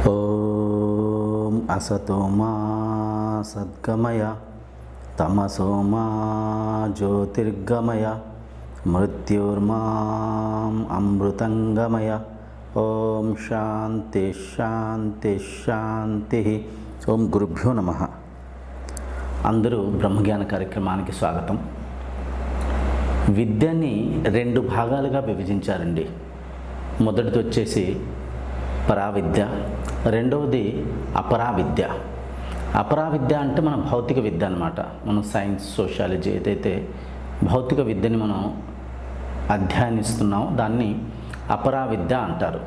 ఓం అసతో మా సద్గమయ తమసో మా జ్యోతిర్గమయ మృత్యుర్మాం అమృతంగమయ. ఓం శాంతి శాంతి శాంతి. ఓం గురుభ్యో నమః. అందరూ బ్రహ్మజ్ఞాన కార్యక్రమానికి స్వాగతం. విద్యని రెండు భాగాలుగా విభజించారండి. మొదటిది వచ్చేసి పరావిద్య, రెండవది అపరావిద్య. అపరావిద్య అంటే మన భౌతిక విద్య అన్నమాట. మనం సైన్స్, సోషాలజీ ఏదైతే భౌతిక విద్యని మనం అధ్యయనిస్తున్నామో దాన్ని అపరావిద్య అంటారు.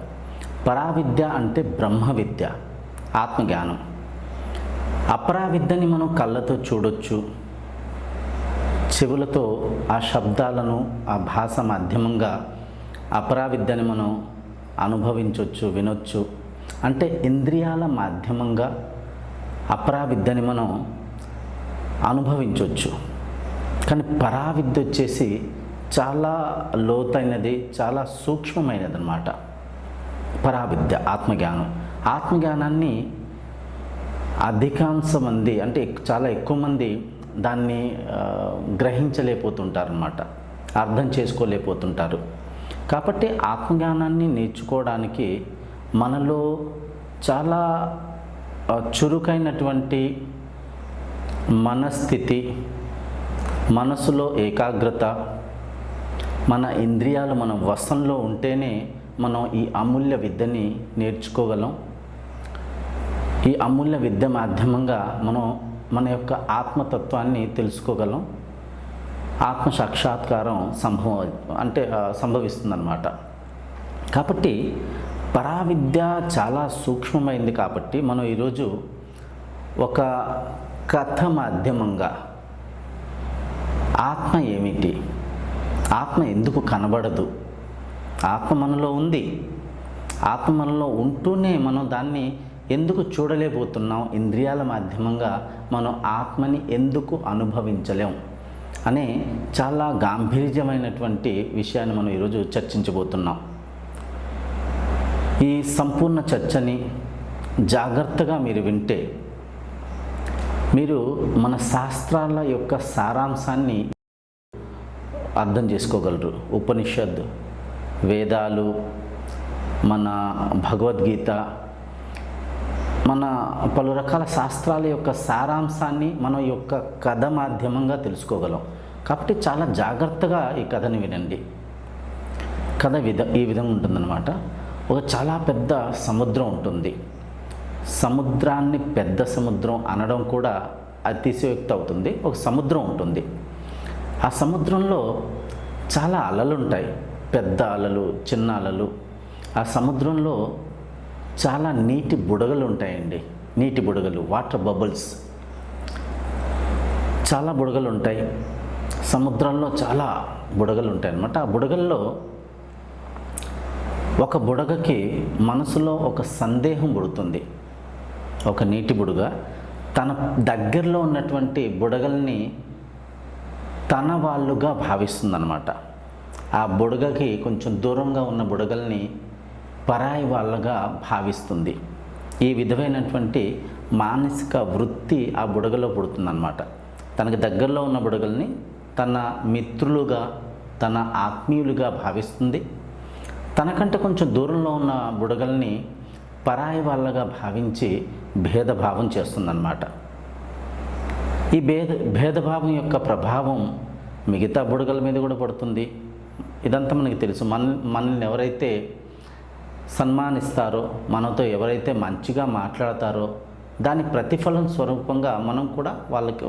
పరావిద్య అంటే బ్రహ్మ విద్య, ఆత్మజ్ఞానం. అపరావిద్యని మనం కళ్ళతో చూడొచ్చు, చెవులతో ఆ శబ్దాలను, ఆ భాష మాధ్యమంగా అపరావిద్యని మనం అనుభవించవచ్చు, వినొచ్చు. అంటే ఇంద్రియాల మాధ్యమంగా అపరావిద్యని మనం అనుభవించవచ్చు. కానీ పరావిద్య వచ్చేసి చాలా లోతైనది, చాలా సూక్ష్మమైనది అన్నమాట. పరావిద్య ఆత్మజ్ఞానం. ఆత్మజ్ఞానాన్ని అధికాంశ మంది, అంటే చాలా ఎక్కువ మంది దాన్ని గ్రహించలేకపోతుంటారు అన్నమాట, అర్థం చేసుకోలేకపోతుంటారు. కాబట్టి ఆత్మజ్ఞానాన్ని నేర్చుకోవడానికి మనలో చాలా చురుకైనటువంటి మనస్థితి, మనసులో ఏకాగ్రత, మన ఇంద్రియాలు మన వశంలో ఉంటేనే మనం ఈ అమూల్య విద్యని నేర్చుకోగలం. ఈ అమూల్య విద్య మాధ్యమంగా మనం మన యొక్క ఆత్మతత్వాన్ని తెలుసుకోగలం. ఆత్మ సాక్షాత్కారం సంభవిస్తుందన్నమాట. కాబట్టి పరావిద్య చాలా సూక్ష్మమైంది. కాబట్టి మనం ఈరోజు ఒక కథ మాధ్యమంగా ఆత్మ ఏమిటి, ఆత్మ ఎందుకు కనబడదు, ఆత్మ మనలో ఉంది, ఆత్మ మనలో ఉంటూనే మనం దాన్ని ఎందుకు చూడలేకపోతున్నాం, ఇంద్రియాల మాధ్యమంగా మనం ఆత్మని ఎందుకు అనుభవించలేం అనే చాలా గాంభీర్యమైనటువంటి విషయాన్ని మనం ఈరోజు చర్చించబోతున్నాం. ఈ సంపూర్ణ చర్చని జాగ్రత్తగా మీరు వింటే మీరు మన శాస్త్రాల యొక్క సారాంశాన్ని అర్థం చేసుకోగలరు. ఉపనిషద్, వేదాలు, మన భగవద్గీత, మన పలు రకాల శాస్త్రాల యొక్క సారాంశాన్ని మన యొక్క కథ మాధ్యమంగా తెలుసుకోగలం. కాబట్టి చాలా జాగ్రత్తగా ఈ కథని వినండి. కథ ఈ విధంగా ఉంటుందన్నమాట. ఒక చాలా పెద్ద సముద్రం ఉంటుంది. సముద్రాన్ని పెద్ద సముద్రం అనడం కూడా అతిశయోక్తి అవుతుంది. ఒక సముద్రం ఉంటుంది. ఆ సముద్రంలో చాలా అలలు ఉంటాయి, పెద్ద అలలు, చిన్న అలలు. ఆ సముద్రంలో చాలా నీటి బుడగలు ఉంటాయండి. నీటి బుడగలు, వాటర్ బబుల్స్, చాలా బుడగలు ఉంటాయి. సముద్రంలో చాలా బుడగలు ఉంటాయి అన్నమాట. ఆ బుడగల్లో ఒక బుడగకి మనసులో ఒక సందేహం పుడుతుంది. ఒక నీటి బుడగ తన దగ్గరలో ఉన్నటువంటి బుడగల్ని తన వాళ్ళుగా భావిస్తుందన్నమాట. ఆ బుడగకి కొంచెం దూరంగా ఉన్న బుడగల్ని పరాయి వాళ్ళగా భావిస్తుంది. ఈ విధమైనటువంటి మానసిక వృత్తి ఆ బుడగలో పుడుతుందన్నమాట. తనకు దగ్గరలో ఉన్న బుడగల్ని తన మిత్రులుగా, తన ఆత్మీయులుగా భావిస్తుంది. తనకంటే కొంచెం దూరంలో ఉన్న బుడగల్ని పరాయి వాళ్ళగా భావించి భేదభావం చేస్తుందన్నమాట. ఈ భేదభావం యొక్క ప్రభావం మిగతా బుడగల మీద కూడా పడుతుంది. ఇదంతా మనకి తెలుసు. మనల్ని ఎవరైతే సన్మానిస్తారో, మనతో ఎవరైతే మంచిగా మాట్లాడతారో దాని ప్రతిఫలం స్వరూపంగా మనం కూడా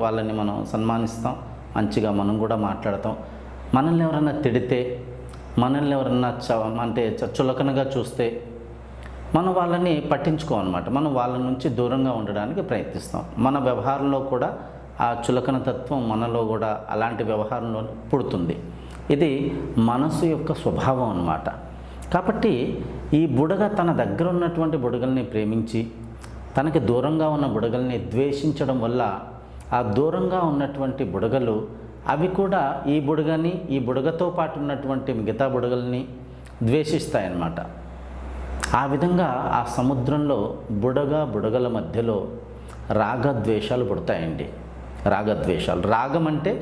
వాళ్ళని మనం సన్మానిస్తాం, మంచిగా మనం కూడా మాట్లాడతాం. మనల్ని ఎవరన్నా తిడితే, మనల్ని ఎవరన్నా చులకనగా చూస్తే మనం వాళ్ళని పట్టించుకోమన్నమాట. మనం వాళ్ళ నుంచి దూరంగా ఉండడానికి ప్రయత్నిస్తాం. మన వ్యవహారంలో కూడా ఆ చులకన తత్వం మనలో కూడా అలాంటి వ్యవహారంలో పుడుతుంది. ఇది మనసు యొక్క స్వభావం అన్నమాట. కాబట్టి ఈ బుడగ తన దగ్గర ఉన్నటువంటి బుడగల్ని ప్రేమించి తనకి దూరంగా ఉన్న బుడగల్ని ద్వేషించడం వల్ల ఆ దూరంగా ఉన్నటువంటి బుడగలు అవి కూడా ఈ బుడగతో పాటు ఉన్నటువంటి మిగతా బుడగల్ని ద్వేషిస్తాయన్నమాట. ఆ విధంగా ఆ సముద్రంలో బుడగల మధ్యలో రాగద్వేషాలు పుడతాయండి. రాగద్వేషాలు. రాగం అంటే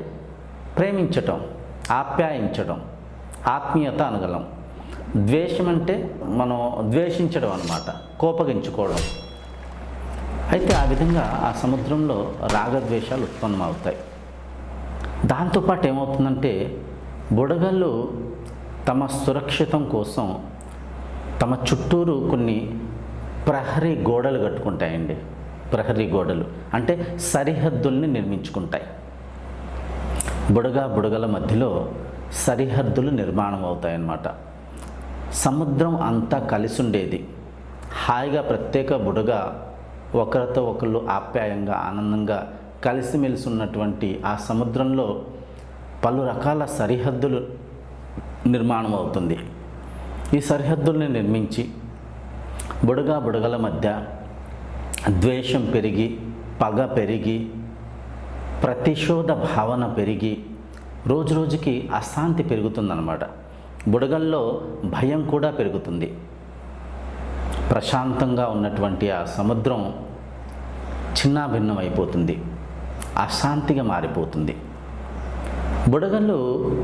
ప్రేమించటం, ఆప్యాయించడం, ఆత్మీయత అనగలం. ద్వేషం అంటే మనం ద్వేషించడం అన్నమాట, కోపగించుకోవడం. అయితే ఆ విధంగా ఆ సముద్రంలో రాగద్వేషాలు ఉత్పన్నమవుతాయి. దాంతోపాటు ఏమవుతుందంటే బుడగలు తమ సురక్షితం కోసం తమ చుట్టూరు కొన్ని ప్రహరీ గోడలు కట్టుకుంటాయండి. ప్రహరీ గోడలు అంటే సరిహద్దుల్ని నిర్మించుకుంటాయి. బుడగల మధ్యలో సరిహద్దులు నిర్మాణం అవుతాయన్నమాట. సముద్రం అంతా కలిసి ఉండేది. హాయిగా ప్రత్యేక బుడగ ఒకరితో ఒకళ్ళు ఆప్యాయంగా ఆనందంగా కలిసిమెలిసి ఉన్నటువంటి ఆ సముద్రంలో పలు రకాల సరిహద్దులు నిర్మాణం అవుతుంది. ఈ సరిహద్దుల్ని నిర్మించి బుడగల మధ్య ద్వేషం పెరిగి, పగ పెరిగి, ప్రతిశోధ భావన పెరిగి రోజు రోజుకి అశాంతి పెరుగుతుందన్నమాట. బుడగల్లో భయం కూడా పెరుగుతుంది. ప్రశాంతంగా ఉన్నటువంటి ఆ సముద్రం చిన్నాభిన్నమైపోతుంది, అశాంతిగా మారిపోతుంది. బుడగలు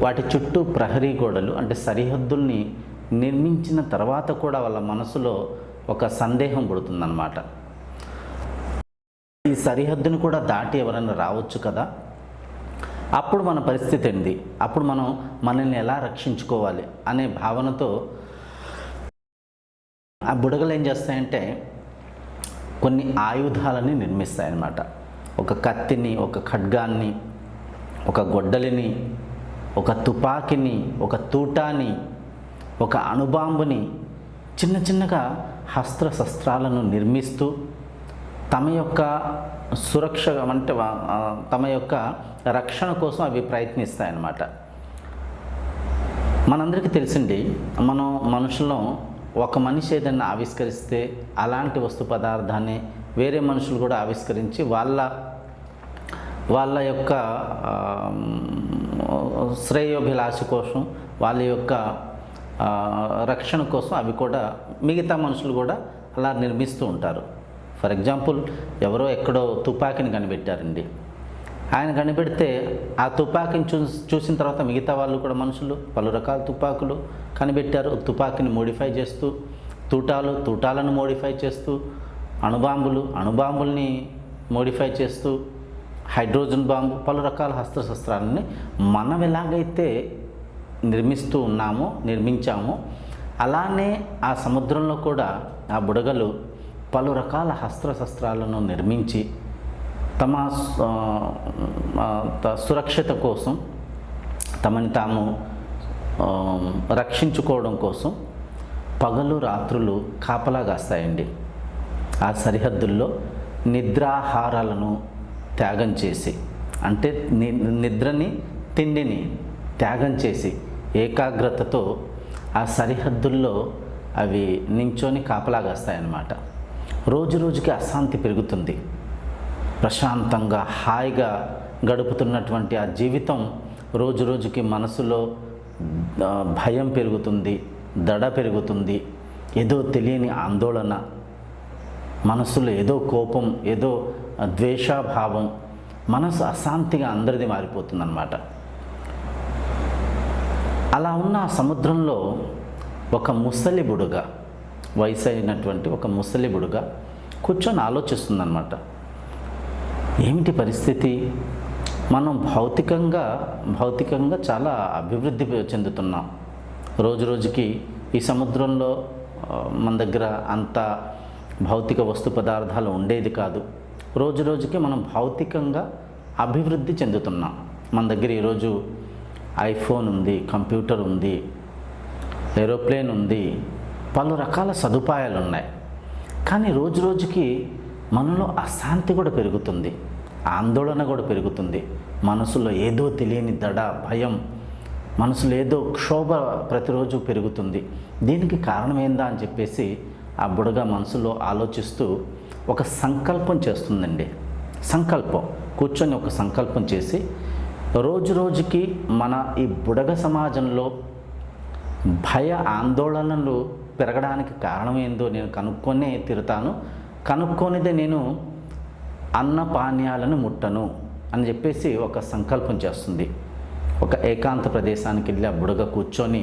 వాటి చుట్టూ ప్రహరీ గోడలు అంటే సరిహద్దుల్ని నిర్మించిన తర్వాత కూడా వాళ్ళ మనసులో ఒక సందేహం పుడుతుందన్నమాట. ఈ సరిహద్దును కూడా దాటి ఎవరైనా రావచ్చు కదా, అప్పుడు మన పరిస్థితి ఏంది, అప్పుడు మనం మనల్ని ఎలా రక్షించుకోవాలి అనే భావనతో ఆ బుడగలు ఏం చేస్తాయంటే కొన్ని ఆయుధాలని నిర్మిస్తాయన్నమాట. ఒక కత్తిని, ఒక ఖడ్గాన్ని, ఒక గొడ్డలిని, ఒక తుపాకిని, ఒక తూటాని, ఒక అణుబాంబుని, చిన్న చిన్నగా శస్త్రాలను నిర్మిస్తూ తమ యొక్క సురక్ష అంటే తమ యొక్క రక్షణ కోసం అవి ప్రయత్నిస్తాయన్నమాట. మనందరికీ తెలిసింది, మనం మనుషులం ఒక మనిషి ఏదైనా ఆవిష్కరిస్తే అలాంటి వస్తు పదార్థాన్ని వేరే మనుషులు కూడా ఆవిష్కరించి వాళ్ళ యొక్క శ్రేయోభిలాష కోసం, వాళ్ళ యొక్క రక్షణ కోసం అవి కూడా మిగతా మనుషులు కూడా అలా నిర్మిస్తూ ఉంటారు. ఫర్ ఎగ్జాంపుల్, ఎవరో ఎక్కడో తుపాకీని కనిపెట్టారండి. ఆయన కనిపెడితే ఆ తుపాకీని చూసిన తర్వాత మిగతా వాళ్ళు కూడా మనుషులు పలు రకాల తుపాకులు కనిపెట్టారు. తుపాకీని మోడిఫై చేస్తూ, తూటాలను మోడిఫై చేస్తూ, అణుబాంబుల్ని మోడిఫై చేస్తూ, హైడ్రోజన్ బాంబు, పలు రకాల శస్త్రాలని మనం ఎలాగైతే నిర్మించామో అలానే ఆ సముద్రంలో కూడా ఆ బుడగలు పలు రకాల శస్త్రాలను నిర్మించి తమ సురక్షిత కోసం, తమని తాము రక్షించుకోవడం కోసం పగలు రాత్రులు కాపలా కాస్తాయండి. ఆ సరిహద్దుల్లో నిద్రాహారాలను త్యాగం చేసి, అంటే నిద్రని తిండిని త్యాగం చేసి ఏకాగ్రతతో ఆ సరిహద్దుల్లో అవి నించొని కాపలా కాస్తాయన్నమాట. రోజు రోజుకి అశాంతి పెరుగుతుంది. ప్రశాంతంగా హాయిగా గడుపుతున్నటువంటి ఆ జీవితం రోజు రోజుకి మనసులో భయం పెరుగుతుంది, దడ పెరుగుతుంది, ఏదో తెలియని ఆందోళన, మనసులో ఏదో కోపం, ఏదో ద్వేషాభావం, మనసు అశాంతిగా అందరిది మారిపోతుందన్నమాట. అలా ఉన్న ఆ సముద్రంలో ఒక ముసలి బుడుగ, వయసు అయినటువంటి ఒక ముసలి బుడుగ కూర్చొని ఆలోచిస్తుందన్నమాట. ఏమిటి పరిస్థితి? మనం భౌతికంగా చాలా అభివృద్ధి చెందుతున్నాం. రోజు రోజుకి ఈ సముద్రంలో మన దగ్గర అంత భౌతిక వస్తు పదార్థాలు ఉండేది కాదు. రోజు రోజుకి మనం భౌతికంగా అభివృద్ధి చెందుతున్నాం. మన దగ్గర ఈరోజు ఐఫోన్ ఉంది, కంప్యూటర్ ఉంది, ఏరోప్లేన్ ఉంది, పలు రకాల సదుపాయాలు ఉన్నాయి. కానీ రోజు రోజుకి మనలో అశాంతి కూడా పెరుగుతుంది, ఆందోళన కూడా పెరుగుతుంది. మనసులో ఏదో తెలియని దడ, భయం, మనసులో ఏదో క్షోభ ప్రతిరోజు పెరుగుతుంది. దీనికి కారణం ఏందా అని చెప్పేసి ఆ బుడగ మనసులో ఆలోచిస్తూ ఒక సంకల్పం చేస్తుందండి. కూర్చొని ఒక సంకల్పం చేసి రోజు రోజుకి మన ఈ బుడగ సమాజంలో భయ ఆందోళనలు పెరగడానికి కారణం ఏందో నేను కనుక్కొనే తిరుతాను, కనుక్కొనిదే నేను అన్నపానీయాలను ముట్టను అని చెప్పేసి ఒక సంకల్పం చేస్తుంది. ఒక ఏకాంత ప్రదేశానికి వెళ్ళి ఆ బుడగ కూర్చొని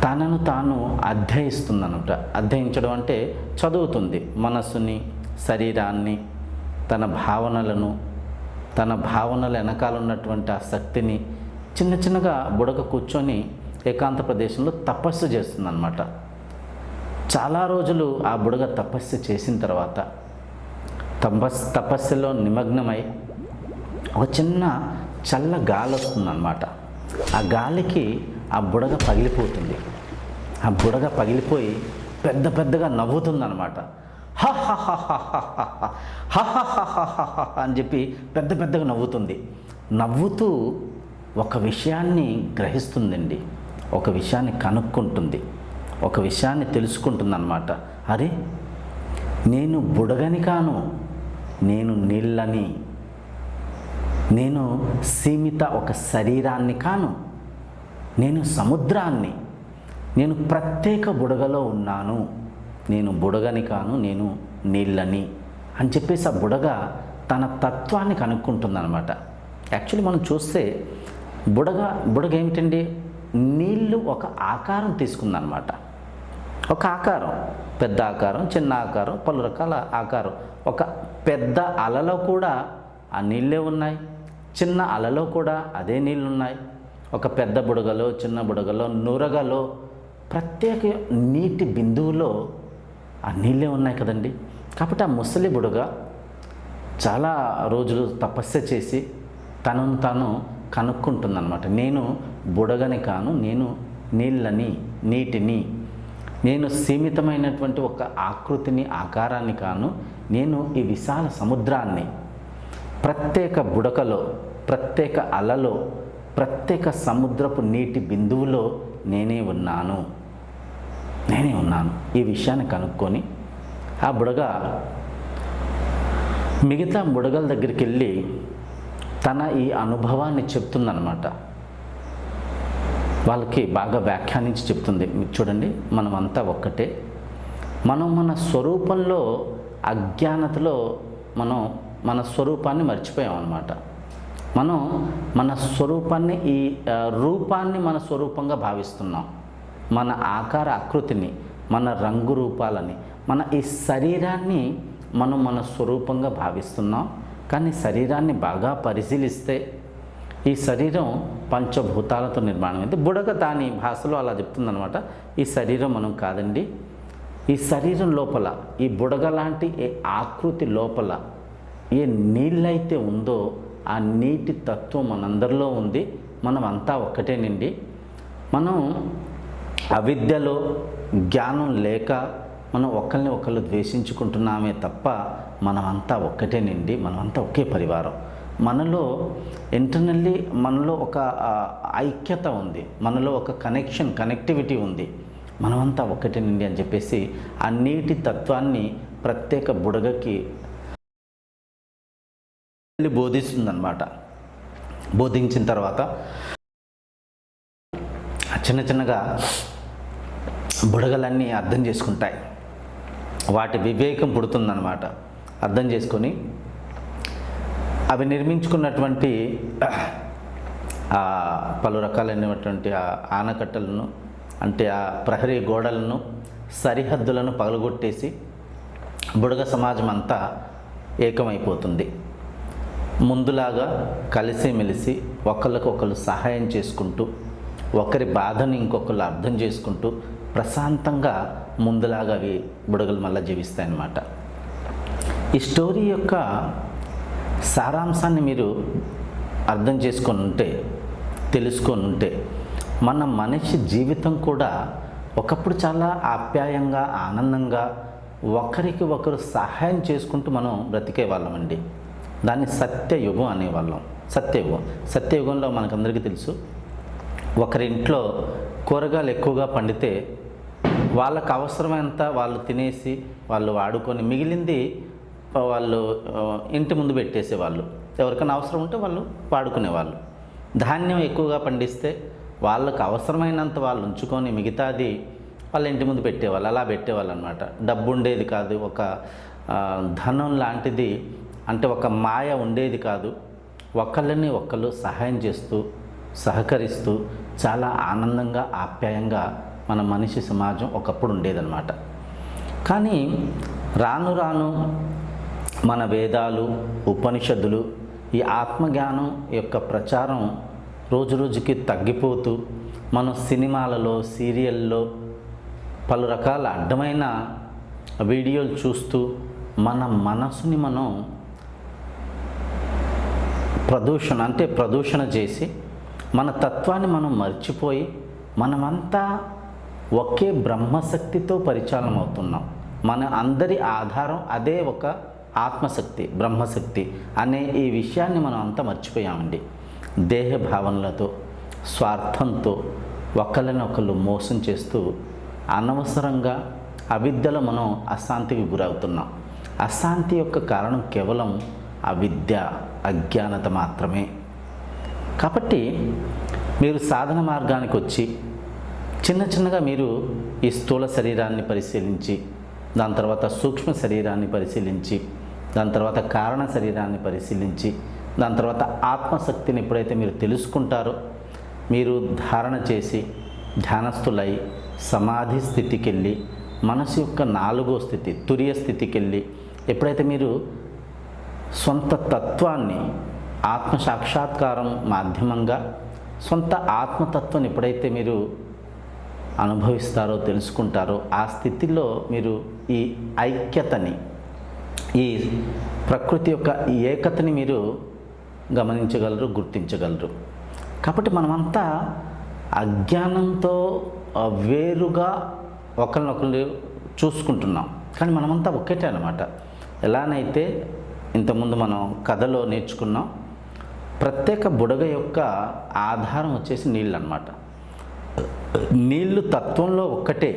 తనను తాను అధ్యయిస్తుందనమాట. అధ్యయించడం అంటే చదువుతుంది. మనస్సుని, శరీరాన్ని, తన భావనలను, తన భావనల వెనకాల ఉన్నటువంటి ఆ శక్తిని చిన్న చిన్నగా బుడగ కూర్చొని ఏకాంత ప్రదేశంలో తపస్సు చేస్తుందన్నమాట. చాలా రోజులు ఆ బుడగ తపస్సు చేసిన తర్వాత తపస్సులో నిమగ్నమై ఒక చిన్న చల్ల గాలి వస్తుందన్నమాట. ఆ గాలికి ఆ బుడగ పగిలిపోతుంది. ఆ బుడగ పగిలిపోయి పెద్ద పెద్దగా నవ్వుతుందన్నమాట. అని చెప్పి పెద్ద పెద్దగా నవ్వుతుంది. నవ్వుతూ ఒక విషయాన్ని గ్రహిస్తుందండి, ఒక విషయాన్ని కనుక్కుంటుంది, ఒక విషయాన్ని తెలుసుకుంటుందన్నమాట. అరే, నేను బుడగని కాను, నేను నీళ్ళని, నేను సీమిత ఒక శరీరాన్ని కాను, నేను సముద్రాన్ని, నేను ప్రత్యేక బుడగలో ఉన్నాను, నేను బుడగని కాను, నేను నీళ్ళని అని చెప్పేసి ఆ బుడగ తన తత్వాన్ని కనుక్కుంటుందన్నమాట. యాక్చువల్లీ మనం చూస్తే బుడగ ఏమిటండి, నీళ్ళు ఒక ఆకారం తీసుకుందన్నమాట. ఒక ఆకారం, పెద్ద ఆకారం, చిన్న ఆకారం, పలు రకాల ఆకారం. ఒక పెద్ద అలలో కూడా ఆ నీళ్ళే ఉన్నాయి, చిన్న అలలో కూడా అదే నీళ్ళు ఉన్నాయి. ఒక పెద్ద బుడగలో, చిన్న బుడగలో, నురగలో, ప్రత్యేక నీటి బిందువులో ఆ నీళ్ళే ఉన్నాయి కదండి. కాబట్టి ఆ ముసలి బుడగ చాలా రోజులు తపస్సు చేసి తనను తాను కనుక్కుంటుందన్నమాట. నేను బుడగని కాను, నేను నీళ్ళని, నీటిని, నేను సీమితమైనటువంటి ఒక ఆకృతిని, ఆకారాన్ని కాను, నేను ఈ విశాల సముద్రాన్ని, ప్రత్యేక బుడకలో, ప్రత్యేక అలలో, ప్రత్యేక సముద్రపు నీటి బిందువులో నేనే ఉన్నాను. ఈ విషయాన్ని కనుక్కొని ఆ బుడగ మిగతా బుడగల దగ్గరికి వెళ్ళి తన ఈ అనుభవాన్ని చెప్తుందన్నమాట. వాళ్ళకి బాగా వ్యాఖ్యానించి చెప్తుంది. మీరు చూడండి, మనమంతా ఒక్కటే. మనం మన స్వరూపంలో, అజ్ఞానతలో మనం మన స్వరూపాన్ని మర్చిపోయాం అన్నమాట. మనం మన స్వరూపాన్ని, ఈ రూపాన్ని మన స్వరూపంగా భావిస్తున్నాం. మన ఆకార ఆకృతిని, మన రంగు రూపాలని, మన ఈ శరీరాన్ని మనం మన స్వరూపంగా భావిస్తున్నాం. కానీ శరీరాన్ని బాగా పరిశీలిస్తే ఈ శరీరం పంచభూతాలతో నిర్మాణమైంది. బుడగ దాని భాషలో అలా చెప్తుందనమాట. ఈ శరీరం మనం కాదండి. ఈ శరీరం లోపల, ఈ బుడగ లాంటి ఏ ఆకృతి లోపల ఏ నీళ్ళైతే ఉందో ఆ నీటి తత్వం మనందరిలో ఉంది. మనం అంతా ఒక్కటేనండి. మనం అవిద్యలో, జ్ఞానం లేక మనం ఒకరిని ఒకళ్ళు ద్వేషించుకుంటున్నామే తప్ప మనమంతా ఒక్కటేనండి. మనమంతా ఒకే పరివారం. మనలో ఇంటర్నల్లీ మనలో ఒక ఐక్యత ఉంది, మనలో ఒక కనెక్టివిటీ ఉంది. మనమంతా ఒక్కటేనండి అని చెప్పేసి ఆ నీటి తత్వాన్ని ప్రత్యేక బుడగకి బోధిస్తుందన్నమాట. బోధించిన తర్వాత చిన్న చిన్నగా బుడగలన్నీ అర్థం చేసుకుంటాయి. వాటి వివేకం పుడుతుందన్నమాట. అర్థం చేసుకొని అవి నిర్మించుకున్నటువంటి పలు రకాలైనటువంటి ఆనకట్టలను, అంటే ఆ ప్రహరీ గోడలను, సరిహద్దులను పగలగొట్టేసి బుడగ సమాజం అంతా ఏకమైపోతుంది. ముందులాగా కలిసిమెలిసి ఒకళ్ళకొకళ్ళు సహాయం చేసుకుంటూ, ఒకరి బాధను ఇంకొకళ్ళు అర్థం చేసుకుంటూ ప్రశాంతంగా ముందులాగా అవి బుడగలు మళ్ళీ జీవిస్తాయన్నమాట. ఈ స్టోరీ యొక్క సారాంశాన్ని మీరు అర్థం చేసుకొని ఉంటే, తెలుసుకొని ఉంటే, మన మనిషి జీవితం కూడా ఒకప్పుడు చాలా ఆప్యాయంగా, ఆనందంగా, ఒకరికి ఒకరు సహాయం చేసుకుంటూ మనం బ్రతికే వాళ్ళమండి. దాన్ని సత్యయుగం అనేవాళ్ళం. సత్యయుగంలో మనకందరికీ తెలుసు, ఒకరింట్లో కూరగాయలు ఎక్కువగా పండితే వాళ్ళకు అవసరమైనంత వాళ్ళు తినేసి, వాళ్ళు వాడుకొని మిగిలింది వాళ్ళు ఇంటి ముందు పెట్టేసేవాళ్ళు. ఎవరికైనా అవసరం ఉంటే వాళ్ళు వాడుకునేవాళ్ళు. ధాన్యం ఎక్కువగా పండిస్తే వాళ్ళకు అవసరమైనంత వాళ్ళు ఉంచుకొని మిగతాది వాళ్ళ ఇంటి ముందు పెట్టేవాళ్ళు, అలా పెట్టేవాళ్ళు అనమాట. డబ్బు ఉండేది కాదు, ఒక ధనం లాంటిది అంటే ఒక మాయ ఉండేది కాదు. ఒకళ్ళని ఒకళ్ళు సహాయం చేస్తూ సహకరిస్తూ చాలా ఆనందంగా ఆప్యాయంగా మన మనిషి సమాజం ఒకప్పుడు ఉండేదన్నమాట. కానీ రాను రాను మన వేదాలు ఉపనిషత్తులు ఈ ఆత్మజ్ఞానం యొక్క ప్రచారం రోజు రోజుకి తగ్గిపోతూ మనం సినిమాలలో సీరియల్లో పలు రకాల అడ్డమైన వీడియోలు చూస్తూ మన మనసుని మనం ప్రదూషణ చేసి మన తత్వాన్ని మనం మర్చిపోయి మనమంతా ఒకే బ్రహ్మశక్తితో పరిచాలనం అవుతున్నాం. మన అందరి ఆధారం అదే ఒక ఆత్మశక్తి, బ్రహ్మశక్తి అనే ఈ విషయాన్ని మనం అంతా మర్చిపోయామండి. దేహ భావనలతో స్వార్థంతో ఒకళ్ళనొకళ్ళు మోసం చేస్తూ అనవసరంగా అవిద్యలో మనం అశాంతికి గురవుతున్నాం. అశాంతి యొక్క కారణం కేవలం అవిద్య, అజ్ఞానత మాత్రమే. కాబట్టి మీరు సాధన మార్గానికి వచ్చి చిన్నగా మీరు ఈ స్థూల శరీరాన్ని పరిశీలించి, దాని తర్వాత సూక్ష్మ శరీరాన్ని పరిశీలించి, దాని తర్వాత కారణ శరీరాన్ని పరిశీలించి, దాని తర్వాత ఆత్మశక్తిని ఎప్పుడైతే మీరు తెలుసుకుంటారో, మీరు ధారణ చేసి ధ్యానస్థులై సమాధి స్థితికి వెళ్ళి మనసు యొక్క 4వ స్థితి తురియ స్థితికి వెళ్ళి ఎప్పుడైతే మీరు సొంత తత్వాన్ని ఆత్మ సాక్షాత్కారం మాధ్యమంగా సొంత ఆత్మతత్వాన్ని ఎప్పుడైతే మీరు అనుభవిస్తారో, తెలుసుకుంటారో, ఆ స్థితిలో మీరు ఈ ఐక్యతని, ఈ ప్రకృతి యొక్క ఈ ఏకతని మీరు గమనించగలరు, గుర్తించగలరు. కాబట్టి మనమంతా అజ్ఞానంతో వేరుగా ఒకరినొకరు చూసుకుంటున్నాం, కానీ మనమంతా ఒక్కటే అన్నమాట. ఎలానైతే ఇంతకుముందు మనం కథలో నేర్చుకున్నాం, ప్రత్యేక బుడగ యొక్క ఆధారం వచ్చేసి నీళ్ళు అన్నమాట. నీళ్ళు తత్వంలో ఒక్కటే.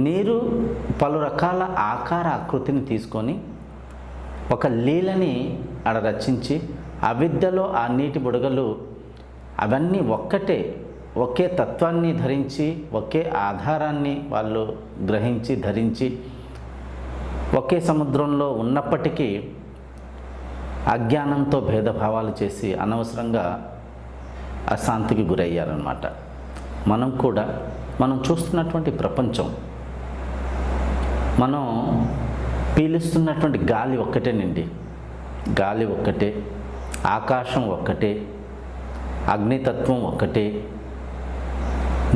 నీరు పలు రకాల ఆకార ఆకృతిని తీసుకొని ఒక లీలని ఆడ రచించి అవిద్యలో ఆ నీటి బుడగలు అవన్నీ ఒక్కటే, ఒకే తత్వాన్ని ధరించి ఒకే ఆధారాన్ని వాళ్ళు గ్రహించి ధరించి ఒకే సముద్రంలో ఉన్నప్పటికీ అజ్ఞానంతో భేదభావాలు చేసి అనవసరంగా అశాంతికి గురయ్యారన్నమాట. మనం కూడా మనం చూస్తున్నటువంటి ప్రపంచం, మనం పీలుస్తున్నటువంటి గాలి ఒక్కటేనండి. గాలి ఒక్కటే, ఆకాశం ఒక్కటే, అగ్నితత్వం ఒక్కటే,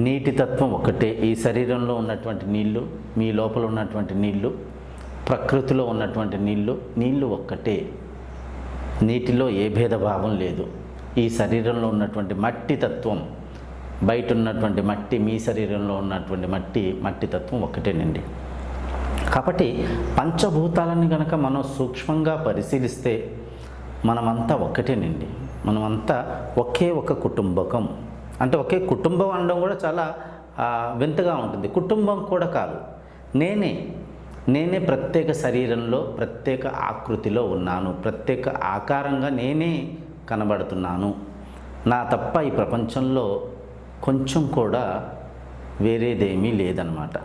నీటి తత్వం ఒకటే. ఈ శరీరంలో ఉన్నటువంటి నీళ్ళు, మీ లోపల ఉన్నటువంటి నీళ్ళు, ప్రకృతిలో ఉన్నటువంటి నీళ్ళు ఒక్కటే. నీటిలో ఏ భేదభావం లేదు. ఈ శరీరంలో ఉన్నటువంటి మట్టి తత్వం, బయట ఉన్నటువంటి మట్టి, మీ శరీరంలో ఉన్నటువంటి మట్టి తత్వం ఒకటేనండి. కాబట్టి పంచభూతాలని కనుక మనం సూక్ష్మంగా పరిశీలిస్తే మనమంతా ఒకటేనండి. మనమంతా ఒకే ఒక కుటుంబకం. అంటే ఒకే కుటుంబం అనడం కూడా చాలా వింతగా ఉంటుంది. కుటుంబం కూడా కాదు, నేనే ప్రత్యేక శరీరంలో ప్రత్యేక ఆకృతిలో ఉన్నాను, ప్రత్యేక ఆకారంగా నేనే కనబడుతున్నాను. నా తప్ప ఈ ప్రపంచంలో కొంచెం కూడా వేరేదేమీ లేదన్నమాట.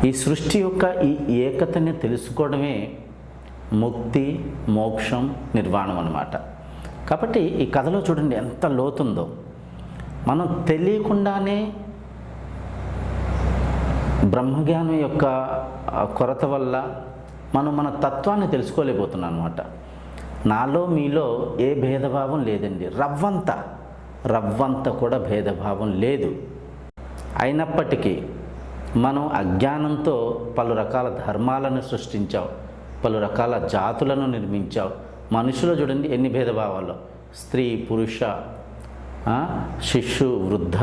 ఈ సృష్టి యొక్క ఈ ఏకతని తెలుసుకోవడమే ముక్తి, మోక్షం, నిర్వాణం అన్నమాట. కాబట్టి ఈ కథలో చూడండి ఎంత లోతుందో. మనం తెలియకుండానే బ్రహ్మజ్ఞానం యొక్క కొరత వల్ల మనం మన తత్వాన్ని తెలుసుకోలేకపోతున్నాం అన్నమాట. నాలో మీలో ఏ భేదభావం లేదండి. రవ్వంత కూడా భేదభావం లేదు. అయినప్పటికీ మనం అజ్ఞానంతో పలు రకాల ధర్మాలను సృష్టించాం, పలు రకాల జాతులను నిర్మించాం. మనుషులు చూడండి ఎన్ని భేదభావాలు. స్త్రీ, పురుష, శిశు, వృద్ధ,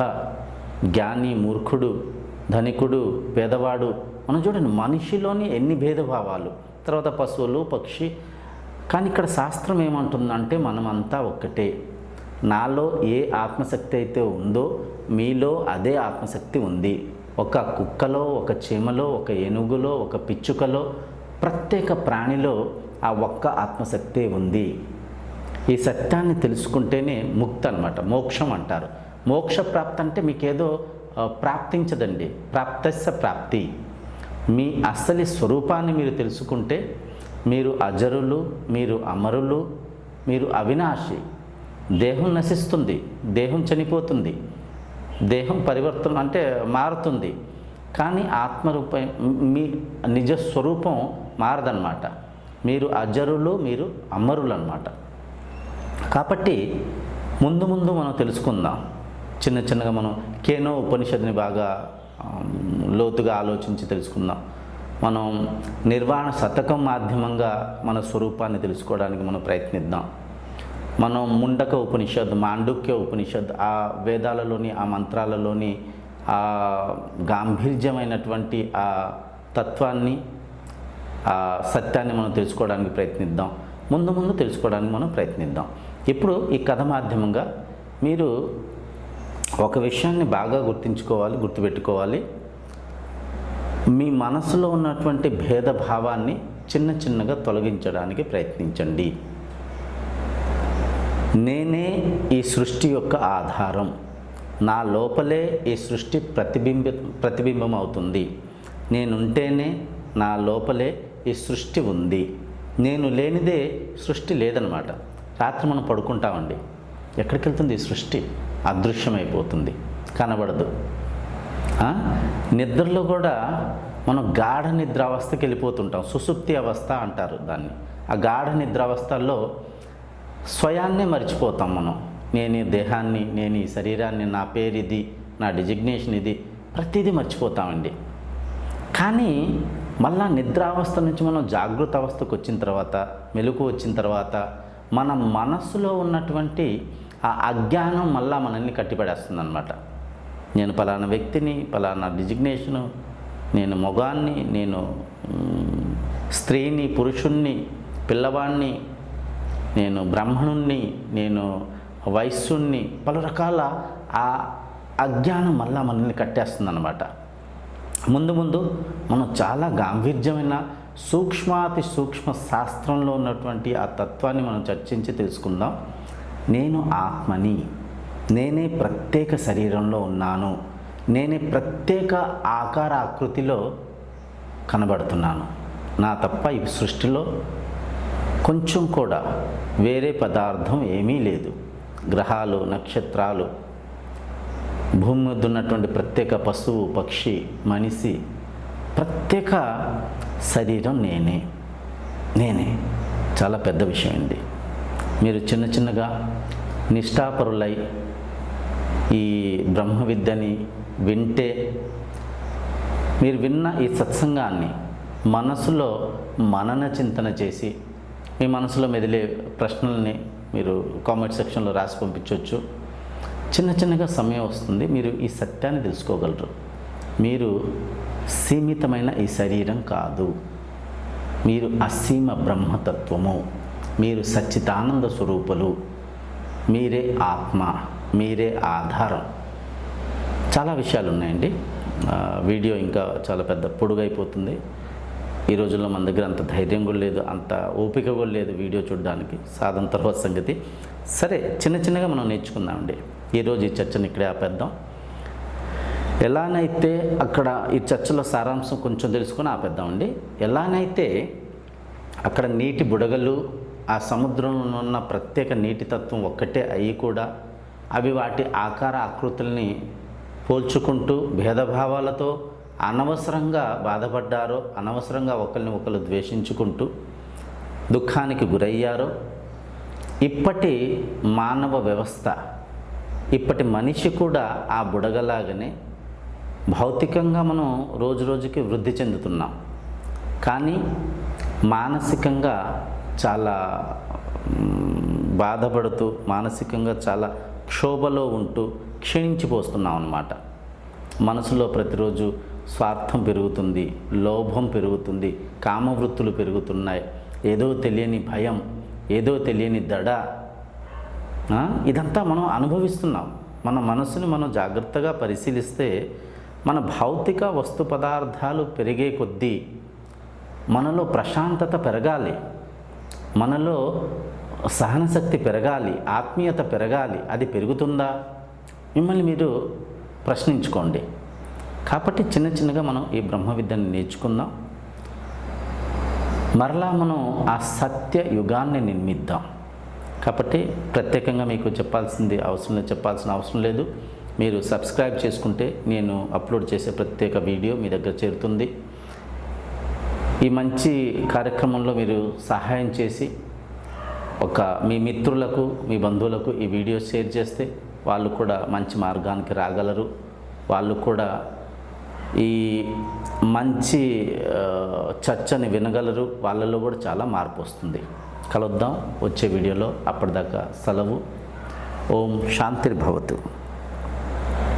జ్ఞాని, మూర్ఖుడు, ధనికుడు, పేదవాడు. మనం చూడండి మనిషిలోని ఎన్ని భేదభావాలు. తర్వాత పశువులు, పక్షి. కానీ ఇక్కడ శాస్త్రం ఏమంటుందంటే మనమంతా ఒక్కటే. నాలో ఏ ఆత్మశక్తి అయితే ఉందో మీలో అదే ఆత్మశక్తి ఉంది. ఒక కుక్కలో, ఒక చీమలో, ఒక ఏనుగులో, ఒక పిచ్చుకలో, ప్రత్యేక ప్రాణిలో ఆ ఒక్క ఆత్మశక్తి ఉంది. ఈ సత్యాన్ని తెలుసుకుంటేనే ముక్తి అన్నమాట, మోక్షం అంటారు. మోక్ష ప్రాప్తి అంటే మీకేదో ప్రాప్తించదండి. ప్రాప్తస్య ప్రాప్తి. మీ అసలు స్వరూపాన్ని మీరు తెలుసుకుంటే మీరు అజరులు, మీరు అమరులు, మీరు అవినాశి. దేహం నశిస్తుంది, దేహం చనిపోతుంది, దేహం పరివర్తన అంటే మారుతుంది, కానీ ఆత్మరూపం మీ నిజ స్వరూపం మారదన్నమాట. మీరు అజరులు, మీరు అమరులు అన్నమాట. కాబట్టి ముందు ముందు మనం తెలుసుకుందాం. చిన్న చిన్నగా మనం కేనో ఉపనిషత్తుని బాగా లోతుగా ఆలోచించి తెలుసుకుందాం. మనం నిర్వాణ శతకం మాధ్యమంగా మన స్వరూపాన్ని తెలుసుకోవడానికి మనం ప్రయత్నిద్దాం. మనం ముండక ఉపనిషత్, మాండుక్య ఉపనిషత్, ఆ వేదాలలోని ఆ మంత్రాలలోని ఆ గాంభీర్యమైనటువంటి ఆ తత్వాన్ని, ఆ సత్యాన్ని మనం తెలుసుకోవడానికి ప్రయత్నిద్దాం. ముందు ముందు తెలుసుకోవడానికి మనం ప్రయత్నిద్దాం. ఇప్పుడు ఈ కథ మాధ్యమంగా మీరు ఒక విషయాన్ని బాగా గుర్తుంచుకోవాలి, గుర్తుపెట్టుకోవాలి. మీ మనసులో ఉన్నటువంటి భేదభావాన్ని చిన్న చిన్నగా తొలగించడానికి ప్రయత్నించండి. నేనే ఈ సృష్టి యొక్క ఆధారం. నా లోపలే ఈ సృష్టి ప్రతిబింబం అవుతుంది. నేనుంటేనే నా లోపలే ఈ సృష్టి ఉంది. నేను లేనిదే సృష్టి లేదనమాట. రాత్రి మనం పడుకుంటామండి, ఎక్కడికి వెళ్తుంది ఈ సృష్టి? అదృశ్యమైపోతుంది, కనబడదు. నిద్రలో కూడా మనం గాఢ నిద్రావస్థకి వెళ్ళిపోతుంటాం. సుషుప్తి అవస్థ అంటారు దాన్ని. ఆ గాఢ నిద్రావస్థల్లో స్వయాన్నే మర్చిపోతాం మనం. నేను ఈ దేహాన్ని, నేను ఈ శరీరాన్ని, నా పేరు ఇది, నా డిజిగ్నేషన్ ఇది, ప్రతిదీ మర్చిపోతామండి. కానీ మళ్ళా నిద్రావస్థ నుంచి మనం జాగృత అవస్థకు వచ్చిన తర్వాత, మెలకు వచ్చిన తర్వాత మన మనస్సులో ఉన్నటువంటి ఆ అజ్ఞానం మళ్ళా మనల్ని కట్టిపడేస్తుంది అన్నమాట. నేను పలానా వ్యక్తిని, పలానా డిజిగ్నేషను, నేను మొగాన్ని, నేను స్త్రీని, పురుషుణ్ణి, పిల్లవాణ్ణి, నేను బ్రాహ్మణుణ్ణి, నేను వైశ్యుణ్ణి, పలు రకాల ఆ అజ్ఞానం మళ్ళా మనల్ని కట్టేస్తుంది అన్నమాట. ముందు ముందు మనం చాలా గాంభీర్యమైన సూక్ష్మాతి సూక్ష్మ శాస్త్రంలో ఉన్నటువంటి ఆ తత్వాన్ని మనం చర్చించి తెలుసుకుందాం. నేను ఆత్మని, నేనే ప్రత్యేక శరీరంలో ఉన్నాను, నేనే ప్రత్యేక ఆకార ఆకృతిలో కనబడుతున్నాను. నా తప్ప ఈ సృష్టిలో కొంచెం కూడా వేరే పదార్థం ఏమీ లేదు. గ్రహాలు, నక్షత్రాలు, భూమి మీద ఉన్నటువంటి ప్రత్యేక పశువు, పక్షి, మనిషి, ప్రత్యేక శరీరం నేనే. చాలా పెద్ద విషయం అండి. మీరు చిన్న చిన్నగా నిష్ఠాపరులై ఈ బ్రహ్మ విద్యని వింటే, మీరు విన్న ఈ సత్సంగాన్ని మనసులో మనన చింతన చేసి, మీ మనసులో మెదిలే ప్రశ్నల్ని మీరు కామెంట్ సెక్షన్లో రాసి పంపించవచ్చు. చిన్న చిన్నగా సమయం వస్తుంది, మీరు ఈ సత్యాన్ని తెలుసుకోగలరు. మీరు సీమితమైన ఈ శరీరం కాదు, మీరు అసీమ బ్రహ్మతత్వము, మీరు సచ్చిదానంద స్వరూపులు, మీరే ఆత్మ, మీరే ఆధారం. చాలా విషయాలు ఉన్నాయండి. వీడియో ఇంకా చాలా పెద్ద పొడుగైపోతుంది. ఈ రోజుల్లో మన దగ్గర అంత ధైర్యం కూడా లేదు, అంత ఓపిక కూడా లేదు వీడియో చూడడానికి. సాధన తర్వాత సంగతి. సరే, చిన్న చిన్నగా మనం నేర్చుకుందామండి. ఈరోజు ఈ చర్చను ఇక్కడే ఆపేద్దాం. ఎలానైతే అక్కడ ఈ చర్చలో సారాంశం కొంచెం తెలుసుకొని ఆపేద్దామండి. ఎలానైతే అక్కడ నీటి బుడగలు, ఆ సముద్రంలో ఉన్న ప్రత్యేక నీటి తత్వం ఒక్కటే అయి కూడా అవి వాటి ఆకార ఆకృతుల్ని పోల్చుకుంటూ భేదభావాలతో అనవసరంగా బాధపడ్డారో, అనవసరంగా ఒకరిని ఒకరు ద్వేషించుకుంటూ దుఃఖానికి గురయ్యారో, ఇప్పటి మానవ వ్యవస్థ, ఇప్పటి మనిషి కూడా ఆ బుడగలాగానే భౌతికంగా మనం రోజు రోజుకి వృద్ధి చెందుతున్నాం. కానీ మానసికంగా చాలా బాధపడుతూ, మానసికంగా చాలా క్షోభలో ఉంటూ క్షీణించిపోతున్నాం అన్నమాట. మనసులో ప్రతిరోజు స్వార్థం పెరుగుతుంది, లోభం పెరుగుతుంది, కామవృత్తులు పెరుగుతున్నాయి, ఏదో తెలియని భయం, ఏదో తెలియని దడ, ఇదంతా మనం అనుభవిస్తున్నాం. మన మనసుని మనం జాగ్రత్తగా పరిశీలిస్తే మన భౌతిక వస్తు పదార్థాలు పెరిగే కొద్దీ మనలో ప్రశాంతత పెరగాలి, మనలో సహనశక్తి పెరగాలి, ఆత్మీయత పెరగాలి. అది పెరుగుతుందా? మిమ్మల్ని మీరు ప్రశ్నించుకోండి. కాబట్టి చిన్న చిన్నగా మనం ఈ బ్రహ్మ విద్యను నేర్చుకుందాం. మరలా మనం ఆ సత్య యుగాన్ని నిర్మిద్దాం. కాబట్టి ప్రత్యేకంగా మీకు చెప్పాల్సిన అవసరం లేదు. మీరు సబ్స్క్రైబ్ చేసుకుంటే నేను అప్లోడ్ చేసే ప్రత్యేక వీడియో మీ దగ్గర చేరుతుంది. ఈ మంచి కార్యక్రమంలో మీరు సహాయం చేసి మీ మిత్రులకు, మీ బంధువులకు ఈ వీడియో షేర్ చేస్తే వాళ్ళు కూడా మంచి మార్గానికి రాగలరు. వాళ్ళు కూడా ఈ మంచి చర్చని వినగలరు. వాళ్ళలో కూడా చాలా మార్పు వస్తుంది. కలుద్దాం వచ్చే వీడియోలో. అప్పటిదాకా సెలవు. ఓం శాంతిర్భవతు.